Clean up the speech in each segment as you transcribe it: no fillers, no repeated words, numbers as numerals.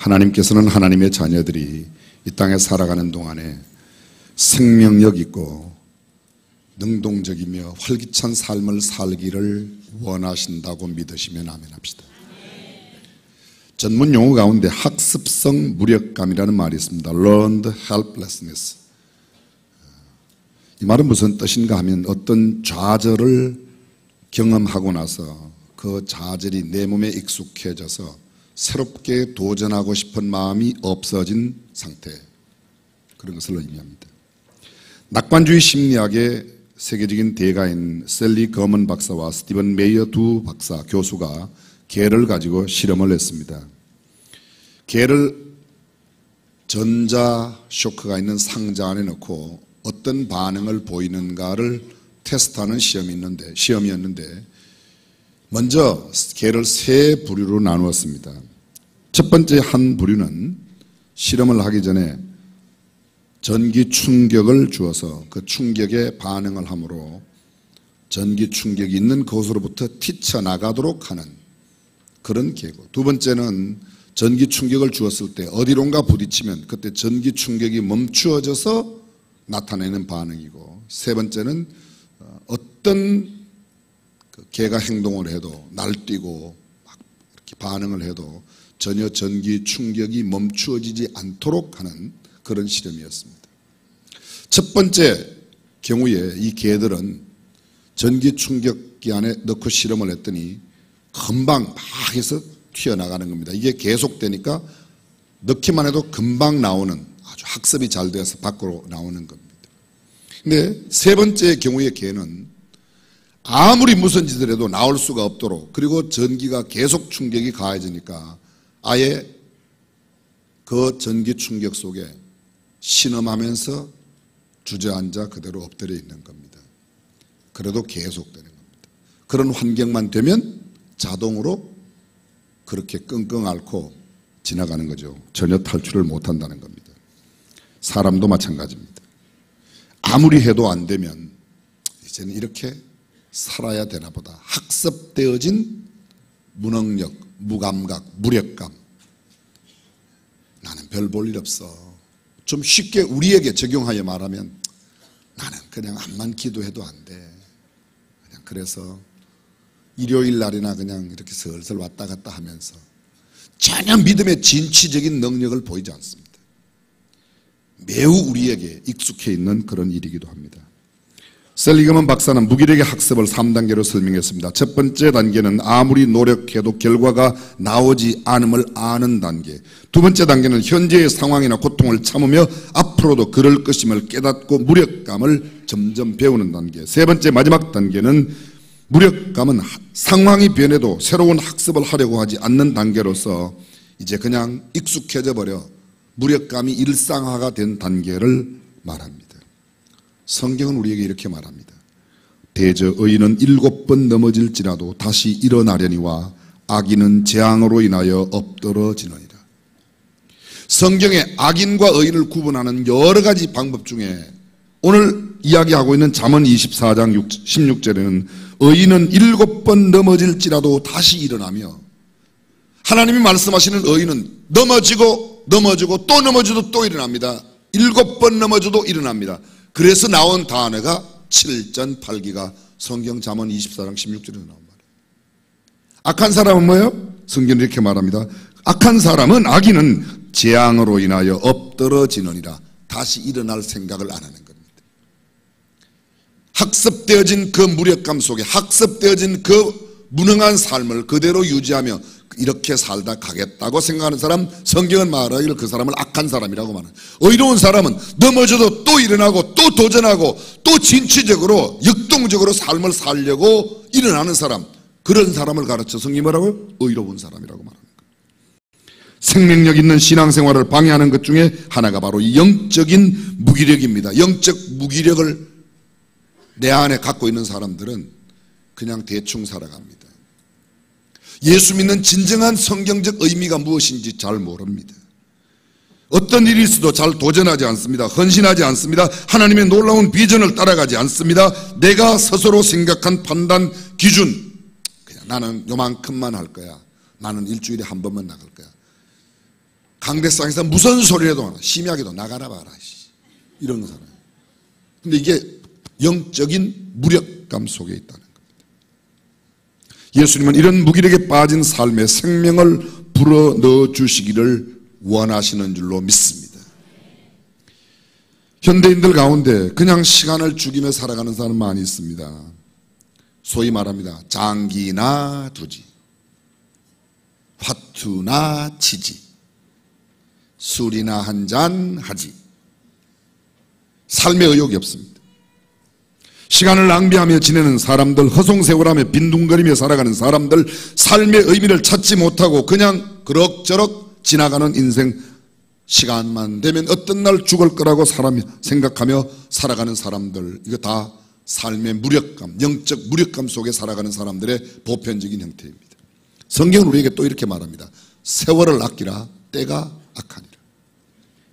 하나님께서는 하나님의 자녀들이 이 땅에 살아가는 동안에 생명력 있고 능동적이며 활기찬 삶을 살기를 원하신다고 믿으시면 아멘합시다. 전문 용어 가운데 학습성 무력감이라는 말이 있습니다. Learned helplessness. 이 말은 무슨 뜻인가 하면 어떤 좌절을 경험하고 나서 그 좌절이 내 몸에 익숙해져서 새롭게 도전하고 싶은 마음이 없어진 상태, 그런 것을 의미합니다. 낙관주의 심리학의 세계적인 대가인 셀리 거먼 박사와 스티븐 메이어 두 박사, 교수가 개를 가지고 실험을 했습니다. 개를 전자 쇼크가 있는 상자 안에 넣고 어떤 반응을 보이는가를 테스트하는 시험이었는데 먼저 개를 세 부류로 나누었습니다. 첫 번째 한 부류는 실험을 하기 전에 전기 충격을 주어서 그 충격에 반응을 하므로 전기 충격이 있는 곳으로부터 튀쳐나가도록 하는 그런 개고, 두 번째는 전기 충격을 주었을 때 어디론가 부딪히면 그때 전기 충격이 멈추어져서 나타내는 반응이고, 세 번째는 어떤 개가 행동을 해도 날뛰고 막 이렇게 반응을 해도 전혀 전기 충격이 멈추어지지 않도록 하는 그런 실험이었습니다. 첫 번째 경우에 이 개들은 전기 충격기 안에 넣고 실험을 했더니 금방 막 해서 튀어나가는 겁니다. 이게 계속되니까 넣기만 해도 금방 나오는, 아주 학습이 잘 돼서 밖으로 나오는 겁니다. 근데 세 번째 경우의 개는 아무리 무슨 짓을 해도 나올 수가 없도록, 그리고 전기가 계속 충격이 가해지니까 아예 그 전기 충격 속에 신음하면서 주저앉아 그대로 엎드려 있는 겁니다. 그래도 계속되는 겁니다. 그런 환경만 되면 자동으로 그렇게 끙끙 앓고 지나가는 거죠. 전혀 탈출을 못한다는 겁니다. 사람도 마찬가지입니다. 아무리 해도 안 되면 이제는 이렇게 살아야 되나 보다. 학습되어진 무능력, 무감각, 무력감. 나는 별 볼 일 없어. 좀 쉽게 우리에게 적용하여 말하면 나는 그냥 암만 기도해도 안 돼. 그냥 그래서 일요일 날이나 그냥 이렇게 슬슬 왔다 갔다 하면서 전혀 믿음의 진취적인 능력을 보이지 않습니다. 매우 우리에게 익숙해 있는 그런 일이기도 합니다. 셀리그먼 박사는 무기력의 학습을 3단계로 설명했습니다. 첫 번째 단계는 아무리 노력해도 결과가 나오지 않음을 아는 단계. 두 번째 단계는 현재의 상황이나 고통을 참으며 앞으로도 그럴 것임을 깨닫고 무력감을 점점 배우는 단계. 세 번째 마지막 단계는 무력감은 상황이 변해도 새로운 학습을 하려고 하지 않는 단계로서 이제 그냥 익숙해져 버려 무력감이 일상화가 된 단계를 말합니다. 성경은 우리에게 이렇게 말합니다. 대저 의인은 7번 넘어질지라도 다시 일어나려니와 악인은 재앙으로 인하여 엎드러지느니라. 성경에 악인과 의인을 구분하는 여러 가지 방법 중에 오늘 이야기하고 있는 잠언 24장 16절에는 의인은 7번 넘어질지라도 다시 일어나며, 하나님이 말씀하시는 의인은 넘어지고 또 넘어져도 또 일어납니다. 7번 넘어져도 일어납니다. 그래서 나온 단어가 7전8기가 성경 잠언 24장 16절에 나온 말이에요. 악한 사람은 뭐예요? 성경은 이렇게 말합니다. 악한 사람은, 악인은 재앙으로 인하여 엎드러지느니라. 다시 일어날 생각을 안 하는 겁니다. 학습되어진 그 무력감 속에 학습되어진 그 무능한 삶을 그대로 유지하며 이렇게 살다 가겠다고 생각하는 사람, 성경은 말하기를 그 사람을 악한 사람이라고 말해요. 의로운 사람은 넘어져도 또 일어나고 또 도전하고 또 진취적으로 역동적으로 삶을 살려고 일어나는 사람, 그런 사람을 가르쳐 성경이 뭐라고요? 의로운 사람이라고 말합니다. 생명력 있는 신앙생활을 방해하는 것 중에 하나가 바로 영적인 무기력입니다. 영적 무기력을 내 안에 갖고 있는 사람들은 그냥 대충 살아갑니다. 예수 믿는 진정한 성경적 의미가 무엇인지 잘 모릅니다. 어떤 일이 있어도 잘 도전하지 않습니다. 헌신하지 않습니다. 하나님의 놀라운 비전을 따라가지 않습니다. 내가 스스로 생각한 판단 기준, 그냥 나는 요만큼만 할 거야, 나는 일주일에 한 번만 나갈 거야, 강대상에서 무슨 소리라도 심하게도 나가라 봐라 이런 거 살아요. 근데 이게 영적인 무력감 속에 있다는 겁니다. 예수님은 이런 무기력에 빠진 삶에 생명을 불어넣어 주시기를 원하시는 줄로 믿습니다. 현대인들 가운데 그냥 시간을 죽이며 살아가는 사람 많이 있습니다. 소위 말합니다. 장기나 두지, 화투나 치지, 술이나 한잔 하지. 삶의 의욕이 없습니다. 시간을 낭비하며 지내는 사람들, 허송세월하며 빈둥거리며 살아가는 사람들, 삶의 의미를 찾지 못하고 그냥 그럭저럭 지나가는 인생, 시간만 되면 어떤 날 죽을 거라고 생각하며 살아가는 사람들, 이거 다 삶의 무력감, 영적 무력감 속에 살아가는 사람들의 보편적인 형태입니다. 성경은 우리에게 또 이렇게 말합니다. 세월을 아끼라, 때가 악하니라.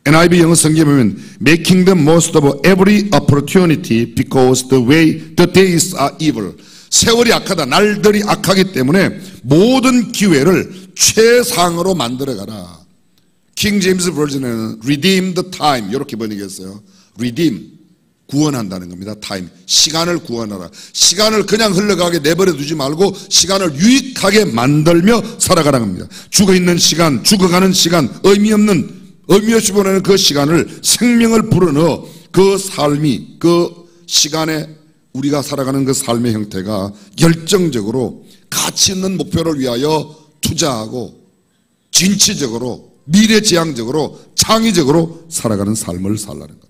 NIV 영어 성경에 보면 Making the most of every opportunity because the days are evil. 세월이 악하다, 날들이 악하기 때문에 모든 기회를 최상으로 만들어가라. 킹 제임스 버전에는 redeem the time 이렇게 번역했어요. redeem, 구원한다는 겁니다. time, 시간을 구원하라. 시간을 그냥 흘러가게 내버려 두지 말고 시간을 유익하게 만들며 살아가라는 겁니다. 죽어있는 시간, 죽어가는 시간, 의미 없이 보내는 그 시간을 생명을 불어넣어 그 삶이, 그 시간에 우리가 살아가는 그 삶의 형태가 열정적으로 가치 있는 목표를 위하여 투자하고 진취적으로 미래지향적으로 창의적으로 살아가는 삶을 살라는 겁니다.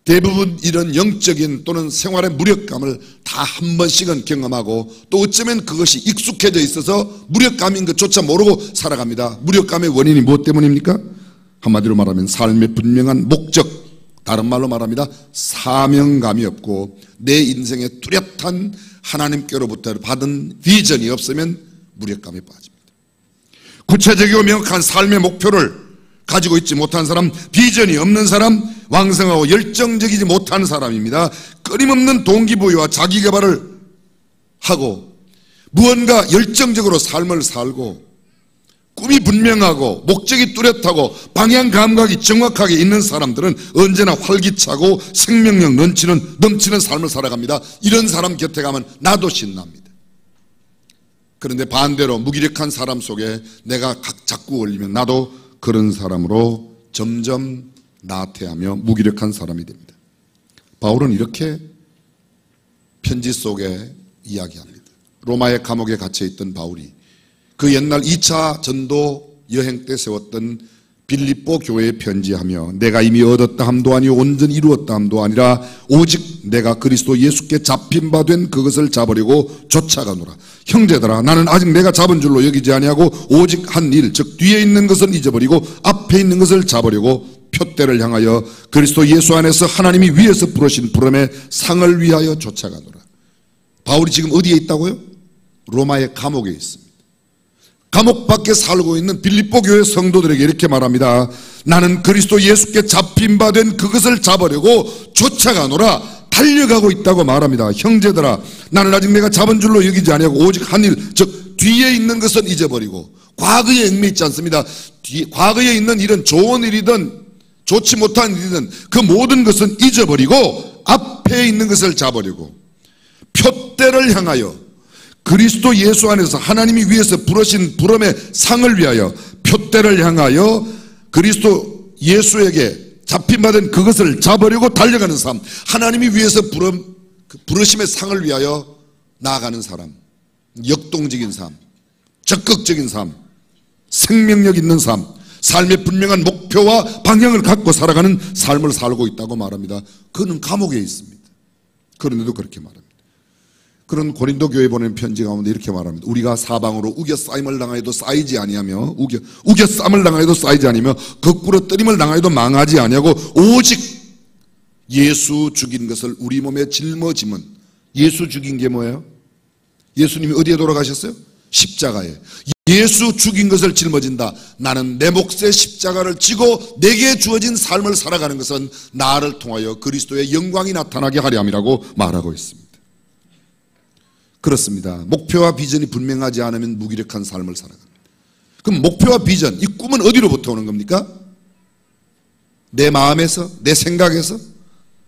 대부분 이런 영적인 또는 생활의 무력감을 다 한 번씩은 경험하고 또 어쩌면 그것이 익숙해져 있어서 무력감인 것조차 모르고 살아갑니다. 무력감의 원인이 무엇 때문입니까? 한마디로 말하면 삶의 분명한 목적, 다른 말로 말합니다. 사명감이 없고 내 인생에 뚜렷한 하나님께로부터 받은 비전이 없으면 무력감에 빠집니다. 구체적이고 명확한 삶의 목표를 가지고 있지 못한 사람, 비전이 없는 사람, 왕성하고 열정적이지 못한 사람입니다. 끊임없는 동기부여와 자기개발을 하고 무언가 열정적으로 삶을 살고 꿈이 분명하고 목적이 뚜렷하고 방향 감각이 정확하게 있는 사람들은 언제나 활기차고 생명력 넘치는 삶을 살아갑니다. 이런 사람 곁에 가면 나도 신납니다. 그런데 반대로 무기력한 사람 속에 내가 자꾸 올리면 나도 그런 사람으로 점점 나태하며 무기력한 사람이 됩니다. 바울은 이렇게 편지 속에 이야기합니다. 로마의 감옥에 갇혀있던 바울이 그 옛날 2차 전도 여행 때 세웠던 빌립보 교회에 편지하며 내가 이미 얻었다 함도 아니요 온전히 이루었다 함도 아니라 오직 내가 그리스도 예수께 잡힌 바 된 그것을 잡으려고 쫓아가노라. 형제들아, 나는 아직 내가 잡은 줄로 여기지 아니하고 오직 한 일, 즉 뒤에 있는 것은 잊어버리고 앞에 있는 것을 잡으려고 표대를 향하여 그리스도 예수 안에서 하나님이 위에서 부르신 부름의 상을 위하여 쫓아가노라. 바울이 지금 어디에 있다고요? 로마의 감옥에 있습니다. 감옥 밖에 살고 있는 빌립보 교회 성도들에게 이렇게 말합니다. 나는 그리스도 예수께 잡힌 바 된 그것을 잡으려고 쫓아가노라. 달려가고 있다고 말합니다. 형제들아, 나는 아직 내가 잡은 줄로 여기지 아니하고 오직 한 일, 즉 뒤에 있는 것은 잊어버리고, 과거에 얽매있지 않습니다. 과거에 있는 일은 좋은 일이든 좋지 못한 일이든 그 모든 것은 잊어버리고 앞에 있는 것을 잡으려고 표대를 향하여 그리스도 예수 안에서 하나님이 위에서 부르신 부름의 상을 위하여 표대를 향하여 그리스도 예수에게 잡힌 바 된 그것을 잡으려고 달려가는 삶, 하나님이 위에서 부르심의 상을 위하여 나아가는 사람, 역동적인 삶, 적극적인 삶, 생명력 있는 삶, 삶의 분명한 목표와 방향을 갖고 살아가는 삶을 살고 있다고 말합니다. 그는 감옥에 있습니다. 그런데도 그렇게 말합니다. 그런 고린도 교회에 보낸 편지 가운데 이렇게 말합니다. 우리가 사방으로 우겨싸임을 당하여도 쌓이지 아니하며 우겨싸임을 당하여도 쌓이지 아니며 거꾸로 뜨림을 당하여도 망하지 아니하고 오직 예수 죽인 것을 우리 몸에 짊어짐은, 예수 죽인 게 뭐예요? 예수님이 어디에 돌아가셨어요? 십자가에. 예수 죽인 것을 짊어진다. 나는 내 몫의 십자가를 지고 내게 주어진 삶을 살아가는 것은 나를 통하여 그리스도의 영광이 나타나게 하려 함이라고 말하고 있습니다. 그렇습니다. 목표와 비전이 분명하지 않으면 무기력한 삶을 살아갑니다. 그럼 목표와 비전, 이 꿈은 어디로부터 오는 겁니까? 내 마음에서, 내 생각에서?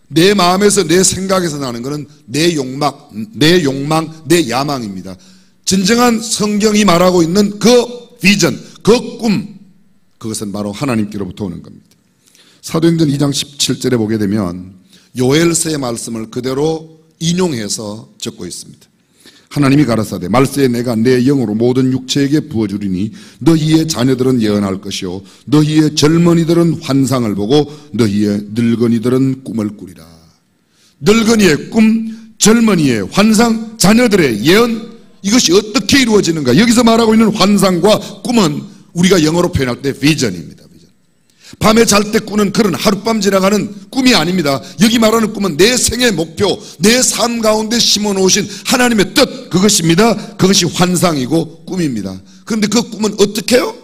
내 마음에서, 내 생각에서 나는 것은 내 욕망, 내 야망입니다. 진정한 성경이 말하고 있는 그 비전, 그 꿈, 그것은 바로 하나님께로부터 오는 겁니다. 사도행전 2장 17절에 보게 되면 요엘서의 말씀을 그대로 인용해서 적고 있습니다. 하나님이 가라사대 말세에 내가 내 영으로 모든 육체에게 부어주리니 너희의 자녀들은 예언할 것이요 너희의 젊은이들은 환상을 보고 너희의 늙은이들은 꿈을 꾸리라. 늙은이의 꿈, 젊은이의 환상, 자녀들의 예언, 이것이 어떻게 이루어지는가? 여기서 말하고 있는 환상과 꿈은 우리가 영어로 표현할 때 비전입니다. 밤에 잘 때 꾸는 그런 하룻밤 지나가는 꿈이 아닙니다. 여기 말하는 꿈은 내 생의 목표, 내 삶 가운데 심어놓으신 하나님의 뜻, 그것입니다. 그것이 환상이고 꿈입니다. 그런데 그 꿈은 어떻게 해요?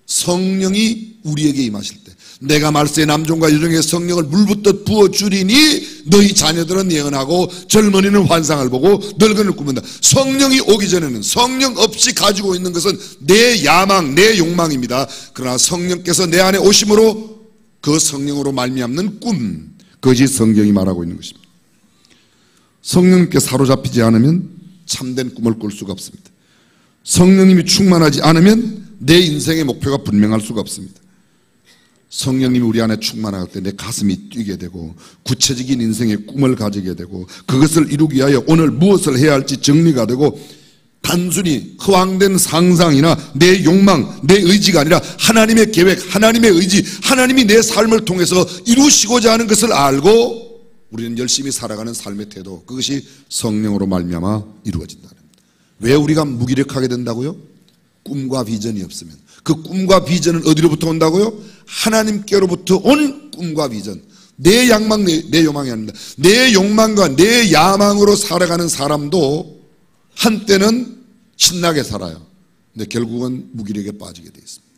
성령이 우리에게 임하실 때, 내가 말세의 남종과 여종의 성령을 물붓듯 부어주리니 너희 자녀들은 예언하고 젊은이는 환상을 보고 늙은이는 꿈은다. 성령이 오기 전에는 성령 없이 가지고 있는 것은 내 야망, 내 욕망입니다. 그러나 성령께서 내 안에 오심으로 그 성령으로 말미암는 꿈, 그것이 성경이 말하고 있는 것입니다. 성령님께 사로잡히지 않으면 참된 꿈을 꿀 수가 없습니다. 성령님이 충만하지 않으면 내 인생의 목표가 분명할 수가 없습니다. 성령님이 우리 안에 충만할 때 내 가슴이 뛰게 되고 구체적인 인생의 꿈을 가지게 되고 그것을 이루기 위하여 오늘 무엇을 해야 할지 정리가 되고 단순히 허황된 상상이나 내 욕망, 내 의지가 아니라 하나님의 계획, 하나님의 의지, 하나님이 내 삶을 통해서 이루시고자 하는 것을 알고 우리는 열심히 살아가는 삶의 태도, 그것이 성령으로 말미암아 이루어진다는 겁니다. 왜 우리가 무기력하게 된다고요? 꿈과 비전이 없으면. 그 꿈과 비전은 어디로부터 온다고요? 하나님께로부터 온 꿈과 비전. 내 욕망, 내 욕망이 아닙니다. 내 욕망과 내 야망으로 살아가는 사람도 한때는 신나게 살아요. 근데 결국은 무기력에 빠지게 되어 있습니다.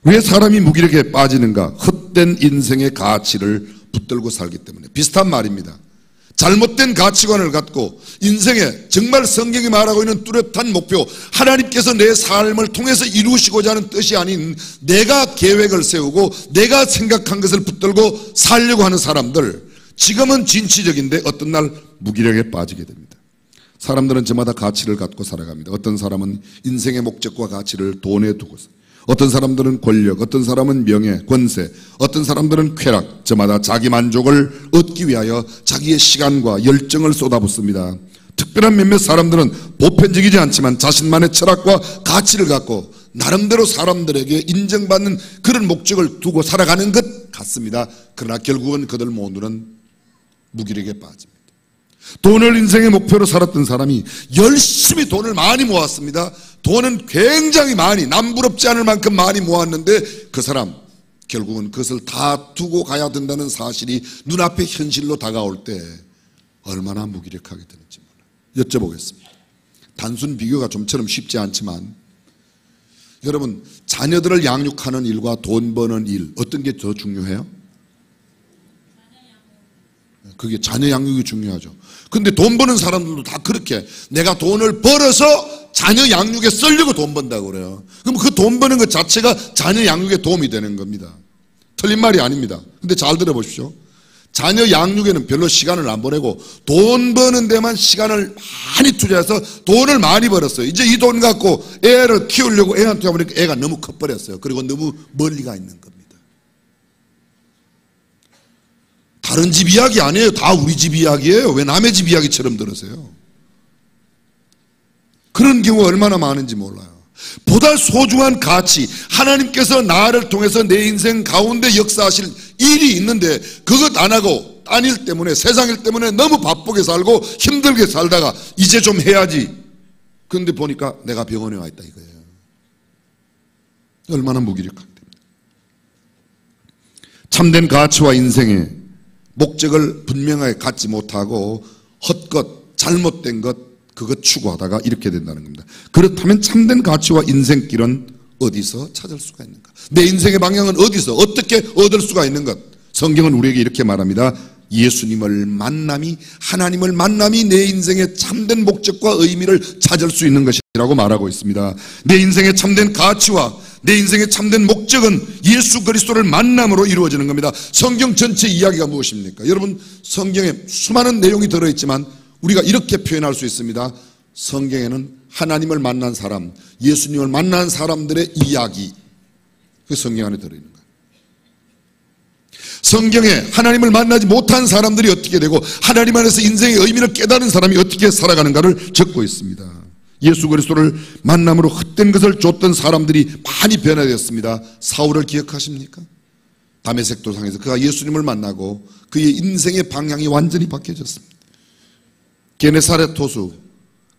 왜 사람이 무기력에 빠지는가? 헛된 인생의 가치를 붙들고 살기 때문에. 비슷한 말입니다. 잘못된 가치관을 갖고 인생에 정말 성경이 말하고 있는 뚜렷한 목표, 하나님께서 내 삶을 통해서 이루시고자 하는 뜻이 아닌 내가 계획을 세우고 내가 생각한 것을 붙들고 살려고 하는 사람들, 지금은 진취적인데 어떤 날 무기력에 빠지게 됩니다. 사람들은 저마다 가치를 갖고 살아갑니다. 어떤 사람은 인생의 목적과 가치를 돈에 두고서, 어떤 사람들은 권력, 어떤 사람은 명예, 권세, 어떤 사람들은 쾌락, 저마다 자기 만족을 얻기 위하여 자기의 시간과 열정을 쏟아붓습니다. 특별한 몇몇 사람들은 보편적이지 않지만 자신만의 철학과 가치를 갖고 나름대로 사람들에게 인정받는 그런 목적을 두고 살아가는 것 같습니다. 그러나 결국은 그들 모두는 무기력에 빠집니다. 돈을 인생의 목표로 살았던 사람이 열심히 돈을 많이 모았습니다. 돈은 굉장히 많이, 남부럽지 않을 만큼 많이 모았는데 그 사람 결국은 그것을 다 두고 가야 된다는 사실이 눈앞에 현실로 다가올 때 얼마나 무기력하게 되는지 몰라요. 여쭤보겠습니다. 단순 비교가 좀처럼 쉽지 않지만 여러분, 자녀들을 양육하는 일과 돈 버는 일, 어떤 게 더 중요해요? 그게 자녀 양육이 중요하죠. 근데 돈 버는 사람들도 다 그렇게 내가 돈을 벌어서 자녀 양육에 쓰려고 돈 번다고 그래요. 그럼 그 돈 버는 것 자체가 자녀 양육에 도움이 되는 겁니다. 틀린 말이 아닙니다. 근데 잘 들어보십시오. 자녀 양육에는 별로 시간을 안 보내고 돈 버는 데만 시간을 많이 투자해서 돈을 많이 벌었어요. 이제 이 돈 갖고 애를 키우려고 애한테 하보니까 애가 너무 커버렸어요. 그리고 너무 멀리 가 있는 겁니다. 다른 집 이야기 아니에요. 다 우리 집 이야기예요. 왜 남의 집 이야기처럼 들으세요? 그런 경우가 얼마나 많은지 몰라요. 보다 소중한 가치, 하나님께서 나를 통해서 내 인생 가운데 역사하실 일이 있는데 그것 안 하고 딴 일 때문에, 세상 일 때문에 너무 바쁘게 살고 힘들게 살다가 이제 좀 해야지. 그런데 보니까 내가 병원에 와 있다 이거예요. 얼마나 무기력합니다. 참된 가치와 인생의 목적을 분명하게 갖지 못하고 헛것, 잘못된 것, 그것 추구하다가 이렇게 된다는 겁니다. 그렇다면 참된 가치와 인생길은 어디서 찾을 수가 있는가? 내 인생의 방향은 어디서, 어떻게 얻을 수가 있는 것? 성경은 우리에게 이렇게 말합니다. 예수님을 만남이, 하나님을 만남이 내 인생의 참된 목적과 의미를 찾을 수 있는 것이라고 말하고 있습니다. 내 인생의 참된 가치와 내 인생의 참된 목적은 예수 그리스도를 만남으로 이루어지는 겁니다. 성경 전체 이야기가 무엇입니까? 여러분, 성경에 수많은 내용이 들어있지만 우리가 이렇게 표현할 수 있습니다. 성경에는 하나님을 만난 사람, 예수님을 만난 사람들의 이야기, 그 성경 안에 들어있는 거예요. 성경에 하나님을 만나지 못한 사람들이 어떻게 되고 하나님 안에서 인생의 의미를 깨달은 사람이 어떻게 살아가는가를 적고 있습니다. 예수 그리스도를 만남으로 헛된 것을 줬던 사람들이 많이 변화되었습니다. 사울을 기억하십니까? 다메섹 도상에서 그가 예수님을 만나고 그의 인생의 방향이 완전히 바뀌어졌습니다. 게네사렛 호수,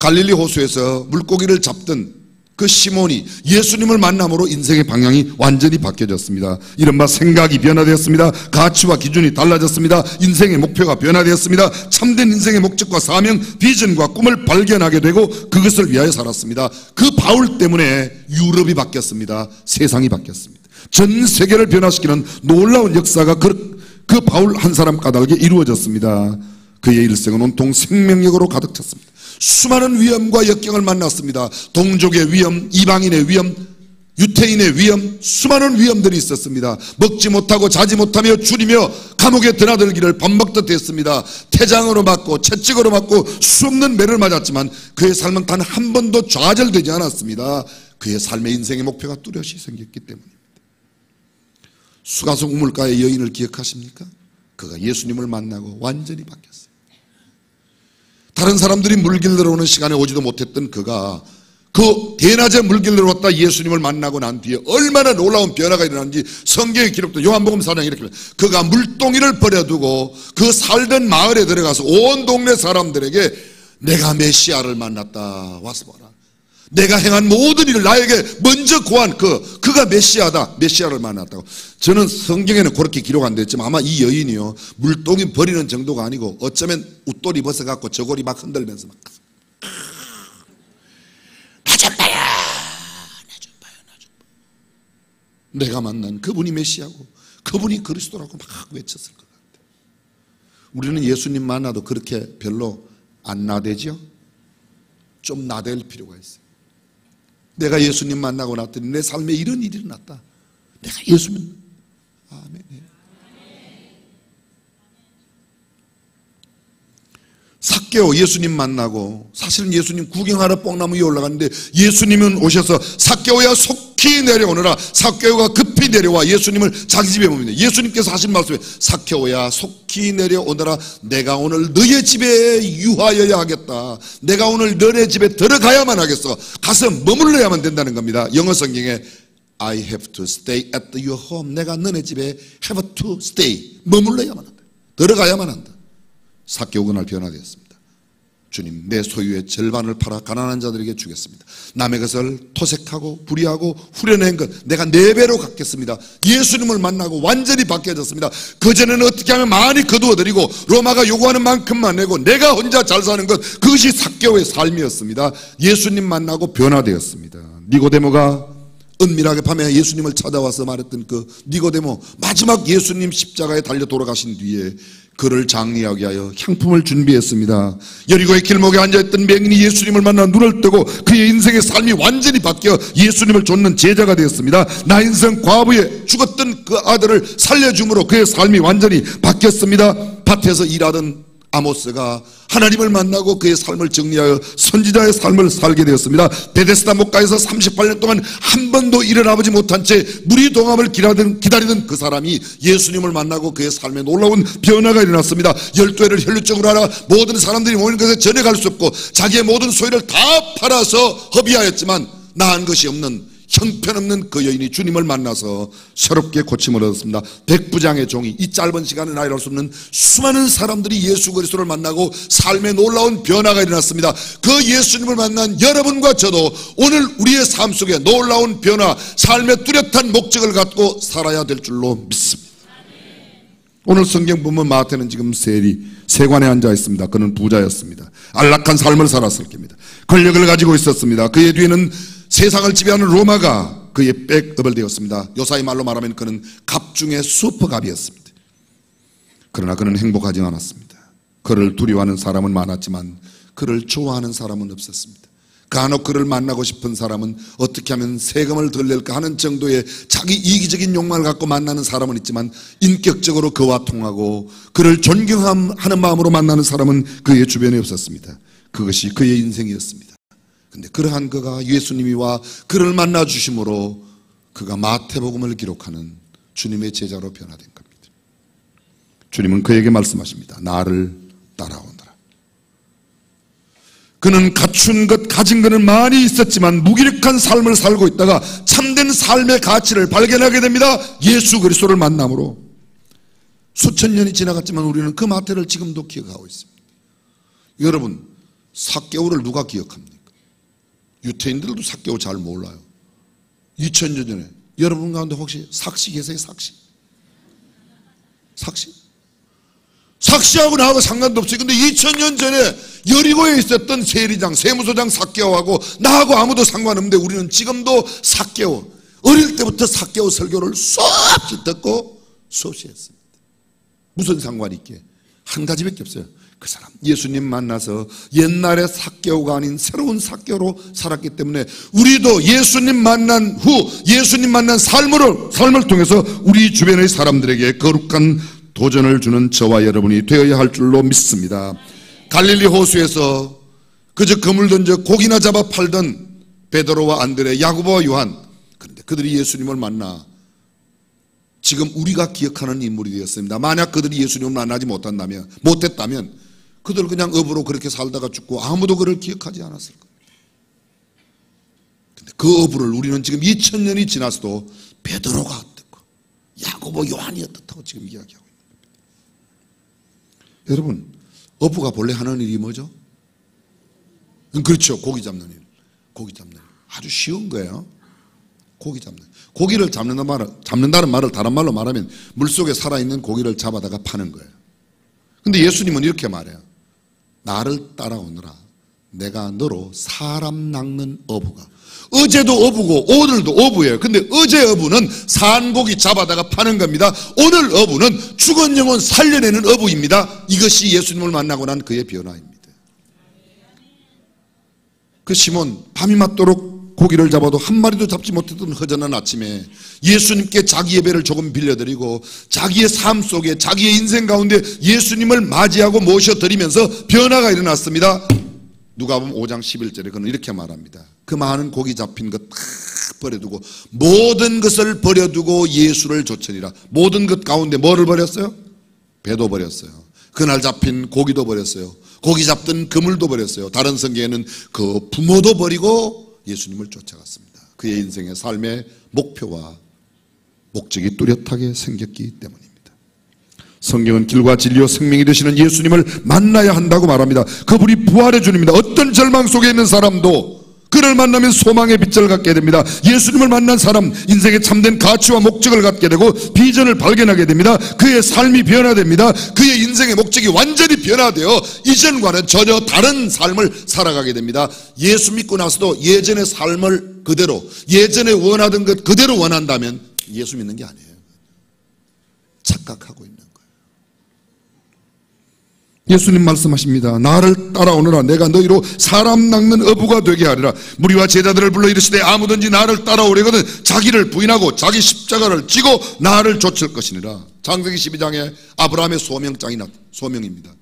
갈릴리 호수에서 물고기를 잡던 그 시몬이 예수님을 만남으로 인생의 방향이 완전히 바뀌어졌습니다. 이른바 생각이 변화되었습니다. 가치와 기준이 달라졌습니다. 인생의 목표가 변화되었습니다. 참된 인생의 목적과 사명, 비전과 꿈을 발견하게 되고 그것을 위하여 살았습니다. 그 바울 때문에 유럽이 바뀌었습니다. 세상이 바뀌었습니다. 전 세계를 변화시키는 놀라운 역사가 그 바울 한 사람 까닭에 이루어졌습니다. 그의 일생은 온통 생명력으로 가득 찼습니다. 수많은 위험과 역경을 만났습니다. 동족의 위험, 이방인의 위험, 유태인의 위험, 수많은 위험들이 있었습니다. 먹지 못하고 자지 못하며 줄이며 감옥에 드나들기를 반복도 했습니다. 퇴장으로 맞고 채찍으로 맞고 수없는 매를 맞았지만 그의 삶은 단 한 번도 좌절되지 않았습니다. 그의 삶의 인생의 목표가 뚜렷이 생겼기 때문입니다. 수가성 우물가의 여인을 기억하십니까? 그가 예수님을 만나고 완전히 바뀌었어요. 다른 사람들이 물길 내려오는 시간에 오지도 못했던 그가 그 대낮에 물길 내려왔다 예수님을 만나고 난 뒤에 얼마나 놀라운 변화가 일어났는지 성경의 기록도 요한복음 4장 이렇게 그가 물동이를 버려두고 그 살던 마을에 들어가서 온 동네 사람들에게 내가 메시아를 만났다, 와서 봐라, 내가 행한 모든 일을 나에게 먼저 고한 그가 메시아다, 메시아를 만났다고. 저는 성경에는 그렇게 기록 안 됐지만 아마 이 여인이요 물동이 버리는 정도가 아니고 어쩌면 웃돌이 벗어갖고 저고리 막 흔들면서 막 나 좀 봐요, 나 좀 봐요, 나 좀 봐요. 내가 만난 그분이 메시아고 그분이 그리스도라고 막 외쳤을 것 같아요. 우리는 예수님 만나도 그렇게 별로 안 나대죠? 좀 나댈 필요가 있어요. 내가 예수님 만나고 났더니 내 삶에 이런 일이 일어났다. 내가 예수님, 아멘. 삭개오 예수님 만나고 사실은 예수님 구경하러 뽕나무 위에 올라갔는데 예수님은 오셔서 삭개오야 속히 내려오너라. 삭개오가 급히 내려와 예수님을 자기 집에 봅니다. 예수님께서 하신 말씀에 삭개오야 속히 내려오너라. 내가 오늘 너의 집에 유하여야 하겠다. 내가 오늘 너네 집에 들어가야만 하겠어. 가서 머물러야만 된다는 겁니다. 영어 성경에 I have to stay at your home. 내가 너네 집에 have to stay. 머물러야만 한다. 들어가야만 한다. 삭개오 그날 변화되었습니다. 주님, 내 소유의 절반을 팔아 가난한 자들에게 주겠습니다. 남의 것을 토색하고 불의하고 후려낸 것 내가 4배로 갚겠습니다. 예수님을 만나고 완전히 바뀌어졌습니다. 그전에는 어떻게 하면 많이 거두어드리고 로마가 요구하는 만큼만 내고 내가 혼자 잘 사는 것, 그것이 삭개오의 삶이었습니다. 예수님 만나고 변화되었습니다. 니고데모가 은밀하게 밤에 예수님을 찾아와서 말했던 그 니고데모, 마지막 예수님 십자가에 달려 돌아가신 뒤에 그를 장례하게 하여 향품을 준비했습니다. 여리고의 길목에 앉아있던 맹인이 예수님을 만나 눈을 뜨고 그의 인생의 삶이 완전히 바뀌어 예수님을 좇는 제자가 되었습니다. 나인성 과부의 죽었던 그 아들을 살려줌으로 그의 삶이 완전히 바뀌었습니다. 밭에서 일하던 아모스가 하나님을 만나고 그의 삶을 정리하여 선지자의 삶을 살게 되었습니다. 베데스다 목가에서 38년 동안 한 번도 일어나보지 못한 채 물이 동함을 기다리던 그 사람이 예수님을 만나고 그의 삶에 놀라운 변화가 일어났습니다. 12회를 혈류증으로 하라 모든 사람들이 모이는 것에 전혀 갈 수 없고 자기의 모든 소유를 다 팔아서 허비하였지만 나은 것이 없는 형편없는 그 여인이 주님을 만나서 새롭게 고침을 얻었습니다. 백부장의 종이 이 짧은 시간에 나열할 수 없는 수많은 사람들이 예수 그리스도를 만나고 삶에 놀라운 변화가 일어났습니다. 그 예수님을 만난 여러분과 저도 오늘 우리의 삶 속에 놀라운 변화, 삶의 뚜렷한 목적을 갖고 살아야 될 줄로 믿습니다. 오늘 성경 보면 마태는 지금 세관에 앉아 있습니다. 그는 부자였습니다. 안락한 삶을 살았을 겁니다. 권력을 가지고 있었습니다. 그의 뒤에는 세상을 지배하는 로마가 그의 백업을 되었습니다. 요사이 말로 말하면 그는 갑 중에 슈퍼갑이었습니다. 그러나 그는 행복하지 않았습니다. 그를 두려워하는 사람은 많았지만 그를 좋아하는 사람은 없었습니다. 간혹 그를 만나고 싶은 사람은 어떻게 하면 세금을 덜 낼까 하는 정도의 자기 이기적인 욕망을 갖고 만나는 사람은 있지만 인격적으로 그와 통하고 그를 존경하는 마음으로 만나는 사람은 그의 주변에 없었습니다. 그것이 그의 인생이었습니다. 그런데 그러한 그가 예수님이 와 그를 만나 주심으로 그가 마태복음을 기록하는 주님의 제자로 변화된 겁니다. 주님은 그에게 말씀하십니다. 나를 따라오너라. 그는 갖춘 것, 가진 것은 많이 있었지만 무기력한 삶을 살고 있다가 참된 삶의 가치를 발견하게 됩니다. 예수 그리스도를 만남으로. 수천 년이 지나갔지만 우리는 그 마태를 지금도 기억하고 있습니다. 여러분, 삭개오를 누가 기억합니까? 유태인들도 삭개오 잘 몰라요. 2000년 전에 여러분 가운데 혹시 삭시 계세요? 삭시? 삭시? 삭시하고 나하고 상관도 없어요. 근데 2000년 전에 여리고에 있었던 세리장, 세무서장 삭개오하고 나하고 아무도 상관없는데 우리는 지금도 삭개오, 어릴 때부터 삭개오 설교를 수없이 듣고 수없이 했습니다. 무슨 상관이 있게? 한 가지밖에 없어요. 그 사람 예수님 만나서 옛날의 삭개오가 아닌 새로운 삭개오로 살았기 때문에 우리도 예수님 만난 후 예수님 만난 삶을 통해서 우리 주변의 사람들에게 거룩한 도전을 주는 저와 여러분이 되어야 할 줄로 믿습니다. 갈릴리 호수에서 그저 그물 던져 고기나 잡아 팔던 베드로와 안드레, 야고보와 요한, 그런데 그들이 예수님을 만나 지금 우리가 기억하는 인물이 되었습니다. 만약 그들이 예수님을 만나지 못했다면 그들 그냥 업으로 그렇게 살다가 죽고 아무도 그를 기억하지 않았을 겁니다. 근데 그 어부를 우리는 지금 2000년이 지나서도 베드로가 어떻고 야고보, 요한이 어떻다고 지금 이야기하고 있는 겁니다. 여러분, 어부가 본래 하는 일이 뭐죠? 그렇죠. 고기 잡는 일. 고기 잡는 일. 아주 쉬운 거예요. 고기 잡는 일. 고기를 잡는다는 말을 다른 말로 말하면 물속에 살아있는 고기를 잡아다가 파는 거예요. 근데 예수님은 이렇게 말해요. 나를 따라오너라. 내가 너로 사람 낚는 어부가. 어제도 어부고 오늘도 어부예요. 근데 어제 어부는 산 고기 잡아다가 파는 겁니다. 오늘 어부는 죽은 영혼 살려내는 어부입니다. 이것이 예수님을 만나고 난 그의 변화입니다. 그 시몬, 밤이 맞도록 고기를 잡아도 한 마리도 잡지 못했던 허전한 아침에 예수님께 자기의 배를 조금 빌려드리고 자기의 삶 속에 자기의 인생 가운데 예수님을 맞이하고 모셔드리면서 변화가 일어났습니다. 누가복음 5장 11절에 그는 이렇게 말합니다. 그 많은 고기 잡힌 것 다 버려두고 모든 것을 버려두고 예수를 좇으리라. 모든 것 가운데 뭐를 버렸어요? 배도 버렸어요. 그날 잡힌 고기도 버렸어요. 고기 잡던 그물도 버렸어요. 다른 성경에는 그 부모도 버리고 예수님을 쫓아갔습니다. 그의 인생의 삶의 목표와 목적이 뚜렷하게 생겼기 때문입니다. 성경은 길과 진리와 생명이 되시는 예수님을 만나야 한다고 말합니다. 그분이 부활의 주님입니다. 어떤 절망 속에 있는 사람도 그를 만나면 소망의 빛을 갖게 됩니다. 예수님을 만난 사람 인생의 참된 가치와 목적을 갖게 되고 비전을 발견하게 됩니다. 그의 삶이 변화됩니다. 그의 인생의 목적이 완전히 변화되어 이전과는 전혀 다른 삶을 살아가게 됩니다. 예수 믿고 나서도 예전의 삶을 그대로, 예전에 원하던 것 그대로 원한다면 예수 믿는 게 아니에요. 착각하고 있는 거예요. 예수님 말씀하십니다. 나를 따라오너라. 내가 너희로 사람 낚는 어부가 되게 하리라. 무리와 제자들을 불러 이르시되 아무든지 나를 따라오려거든 자기를 부인하고 자기 십자가를 지고 나를 좇을 것이니라. 창세기 12장에 아브라함의 소명입니다.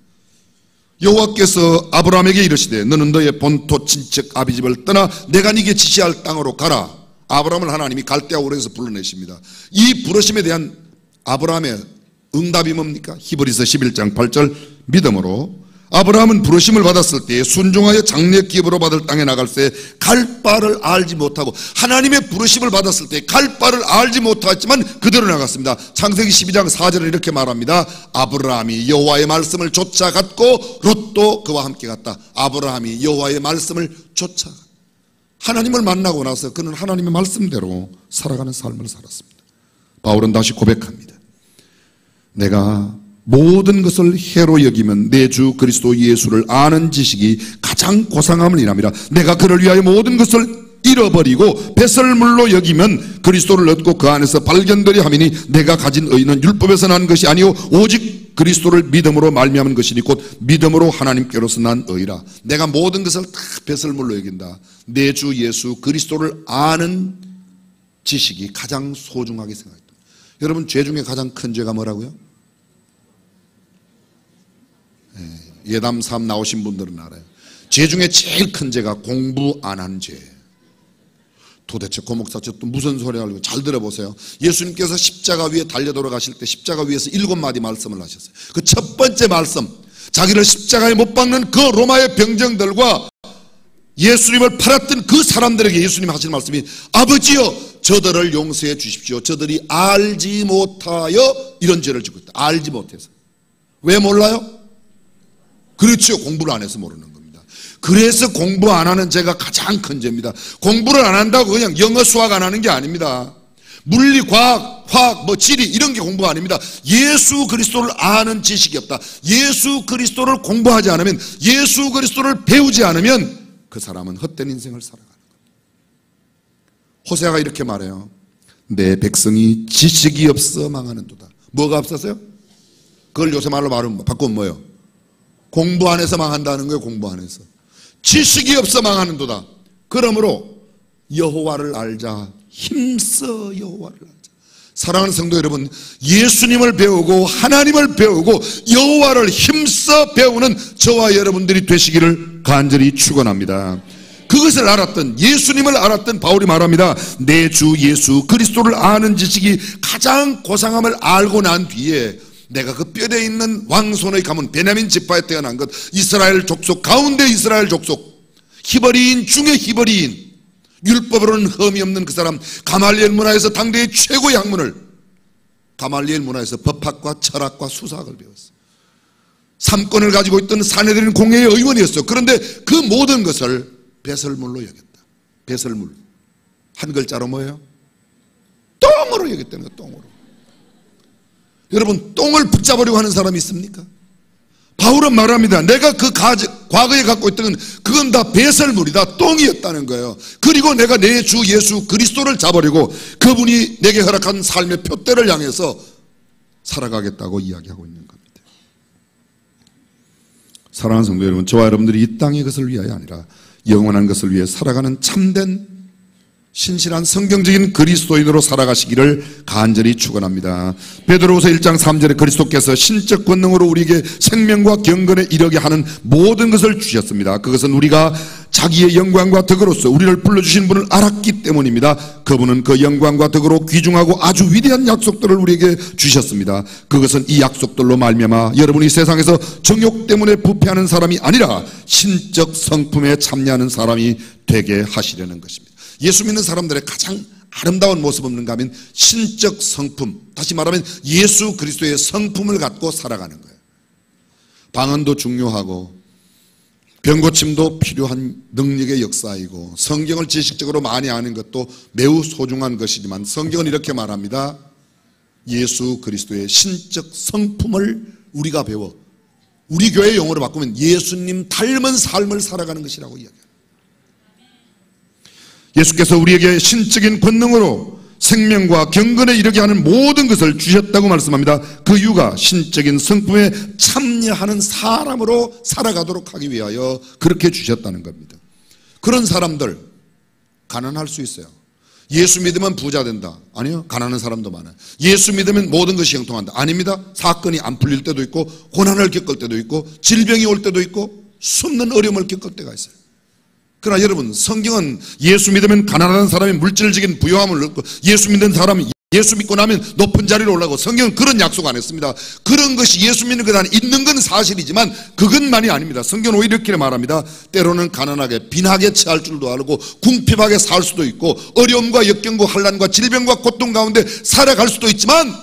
여호와께서 아브라함에게 이르시되 너는 너의 본토 친척 아비집을 떠나 내가 네게 지시할 땅으로 가라. 아브라함을 하나님이 갈대아 우르에서 불러내십니다. 이 부르심에 대한 아브라함의 응답이 뭡니까? 히브리서 11장 8절 믿음으로 아브라함은 부르심을 받았을 때 순종하여 장래 기업으로 받을 땅에 나갈 때 갈 바를 알지 못하고 하나님의 부르심을 받았을 때 갈 바를 알지 못했지만 그대로 나갔습니다. 창세기 12장 4절은 이렇게 말합니다. 아브라함이 여호와의 말씀을 쫓아갔고 롯도 그와 함께 갔다. 아브라함이 여호와의 말씀을 쫓아갔다. 하나님을 만나고 나서 그는 하나님의 말씀대로 살아가는 삶을 살았습니다. 바울은 다시 고백합니다. 내가 모든 것을 해로 여기면 내 주 그리스도 예수를 아는 지식이 가장 고상함을 인함이라. 내가 그를 위하여 모든 것을 잃어버리고 배설물로 여기면 그리스도를 얻고 그 안에서 발견되려 함이니 내가 가진 의는 율법에서 난 것이 아니요 오직 그리스도를 믿음으로 말미암은 것이니 곧 믿음으로 하나님께로서 난 의라. 내가 모든 것을 다 배설물로 여긴다. 내 주 예수 그리스도를 아는 지식이 가장 소중하게 생각했다. 여러분, 죄 중에 가장 큰 죄가 뭐라고요? 예담 3 나오신 분들은 알아요. 죄 중에 제일 큰 죄가 공부 안 한 죄. 도대체 고목사 또 무슨 소리 하려고. 잘 들어보세요. 예수님께서 십자가 위에 달려 돌아가실 때 십자가 위에서 7마디 말씀을 하셨어요. 그 첫 번째 말씀, 자기를 십자가에 못 박는 그 로마의 병정들과 예수님을 팔았던 그 사람들에게 예수님이 하시는 말씀이, 아버지여 저들을 용서해 주십시오. 저들이 알지 못하여 이런 죄를 짓고 있다. 알지 못해서. 왜 몰라요? 그렇죠. 공부를 안 해서 모르는 겁니다. 그래서 공부 안 하는 죄가 가장 큰 죄입니다. 공부를 안 한다고 그냥 영어 수학 안 하는 게 아닙니다. 물리, 과학, 화학, 지리 이런 게 공부가 아닙니다. 예수 그리스도를 아는 지식이 없다. 예수 그리스도를 공부하지 않으면, 예수 그리스도를 배우지 않으면 그 사람은 헛된 인생을 살아가는 겁니다. 호세아가 이렇게 말해요. 내 백성이 지식이 없어 망하는도다. 뭐가 없었어요? 그걸 요새 말로 바꾸면 뭐예요? 공부 안 해서 망한다는 거예요. 공부 안 해서. 지식이 없어 망하는도다. 그러므로 여호와를 알자. 힘써 여호와를 알자. 사랑하는 성도 여러분, 예수님을 배우고 하나님을 배우고 여호와를 힘써 배우는 저와 여러분들이 되시기를 간절히 축원합니다. 그것을 알았던, 예수님을 알았던 바울이 말합니다. 내 주 예수 그리스도를 아는 지식이 가장 고상함을 알고 난 뒤에 내가 그 뼈대에 있는 왕손의 가문 베냐민 지파에 태어난 것, 이스라엘 족속 가운데 이스라엘 족속, 히브리인 중에 히브리인, 율법으로는 흠이 없는 그 사람, 가말리엘 문화에서 당대의 최고의 학문을, 가말리엘 문화에서 법학과 철학과 수사학을 배웠어요. 3권을 가지고 있던 사내들인 공회의 의원이었어요. 그런데 그 모든 것을 배설물로 여겼다. 배설물, 한 글자로 뭐예요? 똥으로 여겼다는 거예요. 똥으로. 여러분, 똥을 붙잡으려고 하는 사람이 있습니까? 바울은 말합니다. 내가 그 과거에 갖고 있던 그건 다 배설물이다, 똥이었다는 거예요. 그리고 내가 내 주 예수 그리스도를 잡으려고 그분이 내게 허락한 삶의 표대를 향해서 살아가겠다고 이야기하고 있는 겁니다. 사랑하는 성도 여러분, 저와 여러분들이 이 땅의 것을 위하여 아니라 영원한 것을 위해 살아가는 참된 신실한 성경적인 그리스도인으로 살아가시기를 간절히 축원합니다. 베드로후서 1장 3절에 그리스도께서 신적 권능으로 우리에게 생명과 경건에 이르게 하는 모든 것을 주셨습니다. 그것은 우리가 자기의 영광과 덕으로서 우리를 불러주신 분을 알았기 때문입니다. 그분은 그 영광과 덕으로 귀중하고 아주 위대한 약속들을 우리에게 주셨습니다. 그것은 이 약속들로 말미암아 여러분이 세상에서 정욕 때문에 부패하는 사람이 아니라 신적 성품에 참여하는 사람이 되게 하시려는 것입니다. 예수 믿는 사람들의 가장 아름다운 모습은 없는가 하면 신적 성품, 다시 말하면 예수 그리스도의 성품을 갖고 살아가는 거예요. 방언도 중요하고 병고침도 필요한 능력의 역사이고 성경을 지식적으로 많이 아는 것도 매우 소중한 것이지만 성경은 이렇게 말합니다. 예수 그리스도의 신적 성품을 우리가 배워, 우리 교회 용어로 바꾸면 예수님 닮은 삶을 살아가는 것이라고 이야기해요. 예수께서 우리에게 신적인 권능으로 생명과 경건에 이르게 하는 모든 것을 주셨다고 말씀합니다. 그 이유가 신적인 성품에 참여하는 사람으로 살아가도록 하기 위하여 그렇게 주셨다는 겁니다. 그런 사람들 가난할 수 있어요. 예수 믿으면 부자 된다. 아니요, 가난한 사람도 많아요. 예수 믿으면 모든 것이 형통한다. 아닙니다. 사건이 안 풀릴 때도 있고 고난을 겪을 때도 있고 질병이 올 때도 있고 숨는 어려움을 겪을 때가 있어요. 그러나 여러분, 성경은 예수 믿으면 가난한 사람이 물질적인 부유함을 얻고 예수 믿는 사람이 예수 믿고 나면 높은 자리로 올라가고, 성경은 그런 약속 안 했습니다. 그런 것이 예수 믿는 것 안에 있는 건 사실이지만 그것만이 아닙니다. 성경은 오히려 이렇게 말합니다. 때로는 가난하게 빈하게 처할 줄도 알고 궁핍하게 살 수도 있고 어려움과 역경과 환난과 질병과 고통 가운데 살아갈 수도 있지만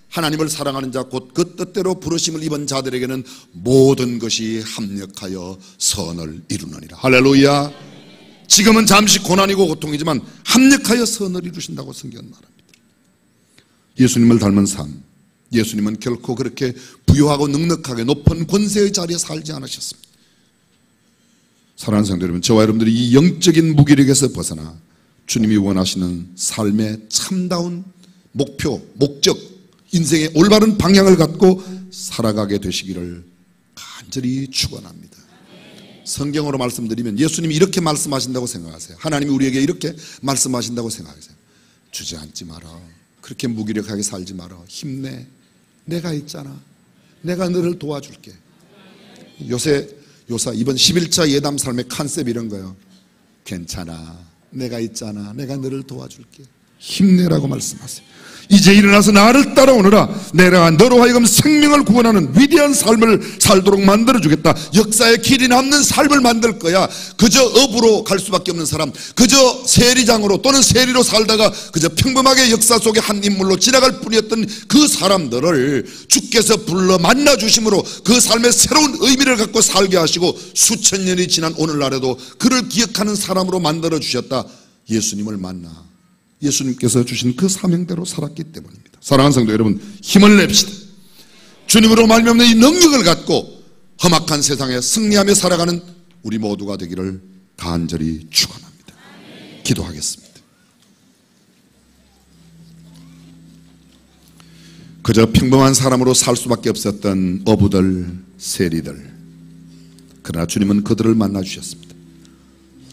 하나님을 사랑하는 자 곧 그 뜻대로 부르심을 입은 자들에게는 모든 것이 합력하여 선을 이루느니라. 할렐루야. 지금은 잠시 고난이고 고통이지만 합력하여 선을 이루신다고 성경은 말합니다. 예수님을 닮은 삶, 예수님은 결코 그렇게 부유하고 넉넉하게 높은 권세의 자리에 살지 않으셨습니다. 사랑하는 성도 여러분, 저와 여러분들이 이 영적인 무기력에서 벗어나 주님이 원하시는 삶의 참다운 목표, 목적, 인생의 올바른 방향을 갖고 살아가게 되시기를 간절히 축원합니다. 성경으로 말씀드리면 예수님이 이렇게 말씀하신다고 생각하세요. 하나님이 우리에게 이렇게 말씀하신다고 생각하세요. 주저앉지 마라. 그렇게 무기력하게 살지 마라. 힘내. 내가 있잖아. 내가 너를 도와줄게. 요새 이번 11차 예담 삶의 컨셉이 이런 거예요. 괜찮아. 내가 있잖아. 내가 너를 도와줄게. 힘내라고 말씀하세요. 이제 일어나서 나를 따라오너라. 내가 너로 하여금 생명을 구원하는 위대한 삶을 살도록 만들어주겠다. 역사의 길이 남는 삶을 만들 거야. 그저 업으로 갈 수밖에 없는 사람, 그저 세리장으로 또는 세리로 살다가 그저 평범하게 역사 속의 한 인물로 지나갈 뿐이었던 그 사람들을 주께서 불러 만나주심으로 그 삶에 새로운 의미를 갖고 살게 하시고 수천 년이 지난 오늘날에도 그를 기억하는 사람으로 만들어주셨다. 예수님을 만나 예수님께서 주신 그 사명대로 살았기 때문입니다. 사랑하는 성도 여러분, 힘을 냅시다. 주님으로 말미암는 이 능력을 갖고 험악한 세상에 승리하며 살아가는 우리 모두가 되기를 간절히 축원합니다. 기도하겠습니다. 그저 평범한 사람으로 살 수밖에 없었던 어부들, 세리들, 그러나 주님은 그들을 만나주셨습니다.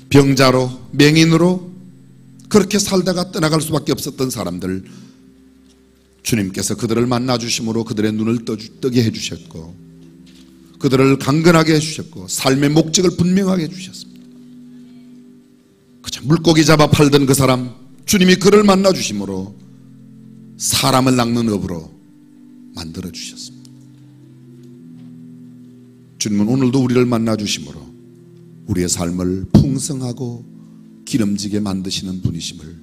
병자로, 맹인으로 그렇게 살다가 떠나갈 수밖에 없었던 사람들, 주님께서 그들을 만나주심으로 그들의 눈을 뜨게 해주셨고 그들을 강건하게 해주셨고 삶의 목적을 분명하게 해주셨습니다. 그저 물고기 잡아 팔던 그 사람, 주님이 그를 만나주심으로 사람을 낚는 업으로 만들어주셨습니다. 주님은 오늘도 우리를 만나주심으로 우리의 삶을 풍성하고 기름지게 만드시는 분이심을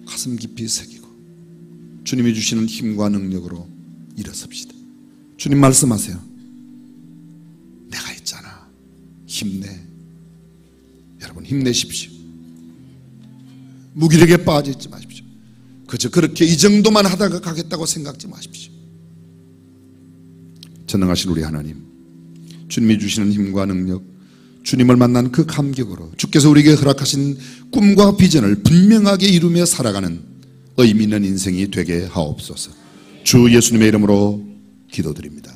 가슴 깊이 새기고 주님이 주시는 힘과 능력으로 일어섭시다. 주님 말씀하세요. 내가 있잖아. 힘내. 여러분 힘내십시오. 무기력에 빠져있지 마십시오. 그저 그렇게 이 정도만 하다가 가겠다고 생각지 마십시오. 전능하신 우리 하나님, 주님이 주시는 힘과 능력, 주님을 만난 그 감격으로 주께서 우리에게 허락하신 꿈과 비전을 분명하게 이루며 살아가는 의미 있는 인생이 되게 하옵소서. 주 예수님의 이름으로 기도드립니다.